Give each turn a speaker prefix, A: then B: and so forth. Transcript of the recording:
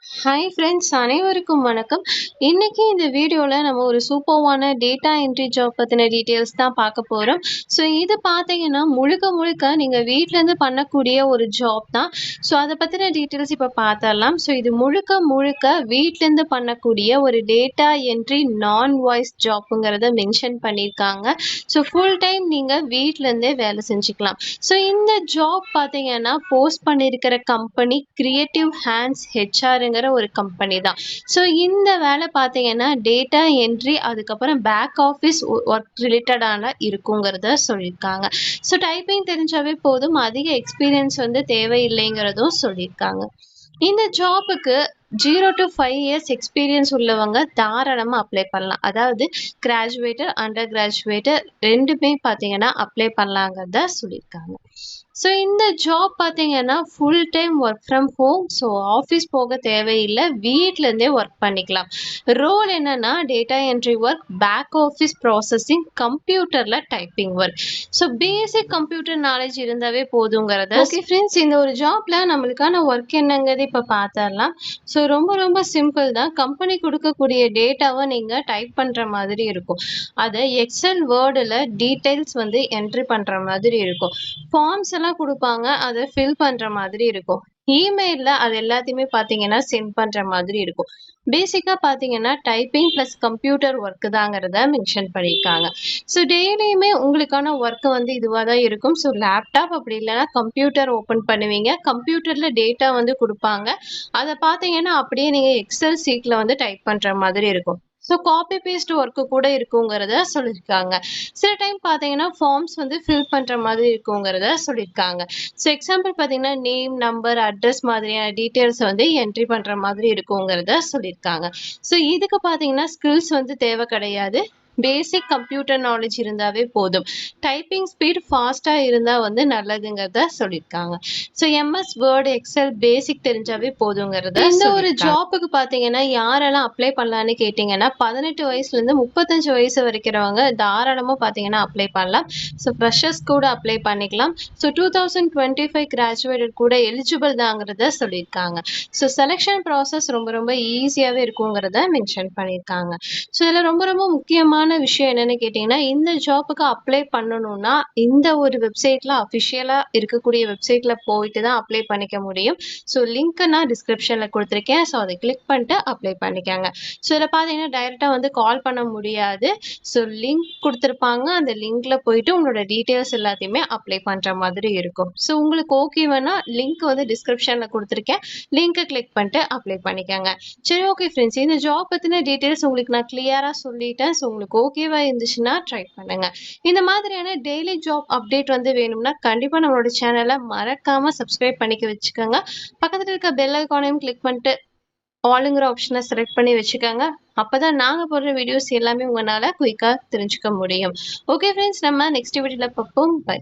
A: Hi friends, அனைவருக்கும் வணக்கம். இன்னைக்கு இந்த வீடியோவில் நம்ம ஒரு சூப்பர்வான டேட்டா என்ட்ரி ஜாப் பற்றின டீட்டெயில்ஸ் தான் பார்க்க போகிறோம். ஸோ இது பார்த்தீங்கன்னா முழுக்க முழுக்க நீங்கள் வீட்டிலேருந்து பண்ணக்கூடிய ஒரு ஜாப் தான். ஸோ அதை பற்றின டீட்டெயில்ஸ் இப்போ பார்த்தரலாம். ஸோ இது முழுக்க முழுக்க வீட்டிலேருந்து பண்ணக்கூடிய ஒரு டேட்டா என்ட்ரி நான் வாய்ஸ் ஜாப்புங்கிறத மென்ஷன் பண்ணியிருக்காங்க. ஸோ ஃபுல் டைம் நீங்கள் வீட்டிலேருந்தே வேலை செஞ்சுக்கலாம். ஸோ இந்த ஜாப் பார்த்தீங்கன்னா போஸ்ட் பண்ணியிருக்கிற கம்பெனி கிரியேட்டிவ் ஹேண்ட்ஸ் ஹெச்ஆருங்கிற ஒரு கம்பெனி தான். ஸோ இந்த வேலை பார்த்தீங்கன்னா டேட்டா என்ட்ரி அதுக்கப்புறம் பேக் ஆஃபீஸ் ஒர்க் ரிலேட்டடான இருக்குங்கிறத சொல்லியிருக்காங்க. ஸோ டைப்பிங் தெரிஞ்சாவே போதும், அதிக எக்ஸ்பீரியன்ஸ் வந்து தேவையில்லைங்கிறதும் சொல்லியிருக்காங்க. இந்த ஜாபுக்கு 0 to 5 years எக்ஸ்பீரியன்ஸ் உள்ளவங்க தாராளமாக அப்ளை பண்ணலாம். அதாவது கிராஜுவேட்டர் அண்டர் கிராஜுவேட்டர் ரெண்டுமே பார்த்தீங்கன்னா அப்ளை பண்ணலாங்கிறத சொல்லியிருக்காங்க. ஸோ இந்த ஜாப் பார்த்தீங்கன்னா full time work from home. So office போக தேவையில்லை, வீட்டிலேருந்தே ஒர்க் பண்ணிக்கலாம். ரோல் என்னன்னா data entry work, back office processing, கம்ப்யூட்டரில் typing work. So basic computer knowledge இருந்தாவே போதுங்கிறத. ஓகே ஃப்ரெண்ட்ஸ், இந்த ஒரு ஜாப்ல நம்மளுக்கான ஒர்க் என்னங்கிறது இப்போ பார்த்துடலாம். ஸோ ரொம்ப சிம்பிள் தான். கம்பெனி கொடுக்கக்கூடிய டேட்டாவை நீங்கள் டைப் பண்ணுற மாதிரி இருக்கும். அதை எக்ஸல் வேர்டில் டீட்டெயில்ஸ் வந்து என்ட்ரி பண்ணுற மாதிரி இருக்கும். ஃபார்ம்ஸ் எல்லாம் கொடுப்பாங்க, அதை ஃபில் பண்ணுற மாதிரி இருக்கும். இமெயிலில் அது எல்லாத்தையுமே பார்த்தீங்கன்னா சென்ட் பண்ணுற மாதிரி இருக்கும். பேசிக்காக பார்த்தீங்கன்னா டைப்பிங் ப்ளஸ் கம்ப்யூட்டர் ஒர்க்கு தாங்கிறத மென்ஷன் பண்ணியிருக்காங்க. ஸோ டெய்லியுமே உங்களுக்கான ஒர்க்கு வந்து இதுவாக தான் இருக்கும். ஸோ லேப்டாப் அப்படி இல்லைன்னா கம்ப்யூட்டர் ஓப்பன் பண்ணுவீங்க, கம்ப்யூட்டரில் டேட்டா வந்து கொடுப்பாங்க, அதை பார்த்தீங்கன்னா அப்படியே நீங்கள் எக்ஸல் சீட்டில் வந்து டைப் பண்ணுற மாதிரி இருக்கும். ஸோ காப்பி பேஸ்ட் ஒர்க்கு கூட இருக்குங்கிறத சொல்லியிருக்காங்க. சில டைம் பார்த்தீங்கன்னா ஃபார்ம்ஸ் வந்து ஃபில் பண்ணுற மாதிரி இருக்குங்கிறத சொல்லியிருக்காங்க. ஸோ எக்ஸாம்பிள் பார்த்தீங்கன்னா நேம், நம்பர், அட்ரஸ் மாதிரியான டீட்டெயில்ஸ் வந்து என்ட்ரி பண்ணுற மாதிரி இருக்குங்கிறத சொல்லியிருக்காங்க. ஸோ இதுக்கு பார்த்தீங்கன்னா ஸ்கில்ஸ் வந்து தேவை கிடையாது, பேசிக் கம்ப்யூட்டர் நாலேஜ் இருந்தாவே போதும். டைப்பிங் ஸ்பீட் ஃபாஸ்ட்டாக இருந்தால் வந்து நல்லதுங்கிறத சொல்லியிருக்காங்க. ஸோ எம்எஸ் வேர்டு, எக்ஸல் பேசிக் தெரிஞ்சாவே போதுங்கிறத. இந்த ஒரு ஜாப்புக்கு பார்த்தீங்கன்னா யாரெல்லாம் அப்ளை பண்ணலான்னு கேட்டிங்கன்னா 18 வயசுலேருந்து 35 வயசு வரைக்கிறவங்க தாராளமாக பார்த்தீங்கன்னா அப்ளை பண்ணலாம். ஸோ ஃப்ரெஷர்ஸ் கூட அப்ளை பண்ணிக்கலாம். ஸோ 2025 கிராஜுவேட்டட் கூட எலிஜிபிள் தாங்கிறத சொல்லியிருக்காங்க. ஸோ செலெக்ஷன் ப்ராசஸ் ரொம்ப ஈஸியாகவே இருக்குங்கிறத மென்ஷன் பண்ணியிருக்காங்க. ஸோ இதில் ரொம்ப முக்கியமான விஷயம் என்னன்னு கேட்டிங்கன்னா, இந்த ஜாப்புக்கு அப்ளை பண்ணணும்னா இந்த ஒரு வெப்சைட்டில் அஃபிஷியலாக இருக்கக்கூடிய வெப்சைட்டில் போயிட்டு தான் அப்ளை பண்ணிக்க முடியும். ஸோ லிங்க்கை நான் டிஸ்கிரிப்ஷனில் கொடுத்துருக்கேன். ஸோ அதை கிளிக் பண்ணிட்டு அப்ளை பண்ணிக்கோங்க. ஸோ இதில் பார்த்தீங்கன்னா டைரெக்டாக வந்து கால் பண்ண முடியாது. ஸோ லிங்க் கொடுத்துருப்பாங்க, அந்த லிங்க்கில் போயிட்டு உங்களோட டீட்டெயில்ஸ் எல்லாத்தையுமே அப்ளை பண்ணுற மாதிரி இருக்கும். ஸோ உங்களுக்கு ஓகேவானா லிங்க் வந்து டிஸ்கிரிப்ஷனில் கொடுத்துருக்கேன், லிங்க்கை கிளிக் பண்ணிட்டு அப்ளை பண்ணிக்கோங்க. சரி, ஓகே ஃப்ரெண்ட்ஸ், இந்த ஜாப் பற்றின டீட்டெயில்ஸ் உங்களுக்கு நான் கிளியராக சொல்லிட்டேன். ஸோ உங்களுக்கு ஓகேவா இருந்துச்சுன்னா ட்ரை பண்ணுங்க. இந்த மாதிரியான டெய்லி ஜாப் அப்டேட் வந்து வேணும்னா கண்டிப்பாக நம்மளோட சேனலை மறக்காமல் சப்ஸ்கிரைப் பண்ணிக்க வச்சுக்கோங்க. பக்கத்தில் இருக்க பெல் ஐக்கானையும் கிளிக் பண்ணிட்டு ஆளுங்கிற ஆப்ஷனை செலக்ட் பண்ணி வச்சுக்கோங்க. அப்போ தான் நாங்கள் போடுற வீடியோஸ் எல்லாமே உங்களால் குயிக்காக தெரிஞ்சுக்க முடியும். ஓகே ஃப்ரெண்ட்ஸ், நம்ம நெக்ஸ்ட் வீடியோவில் பார்ப்போம். பை.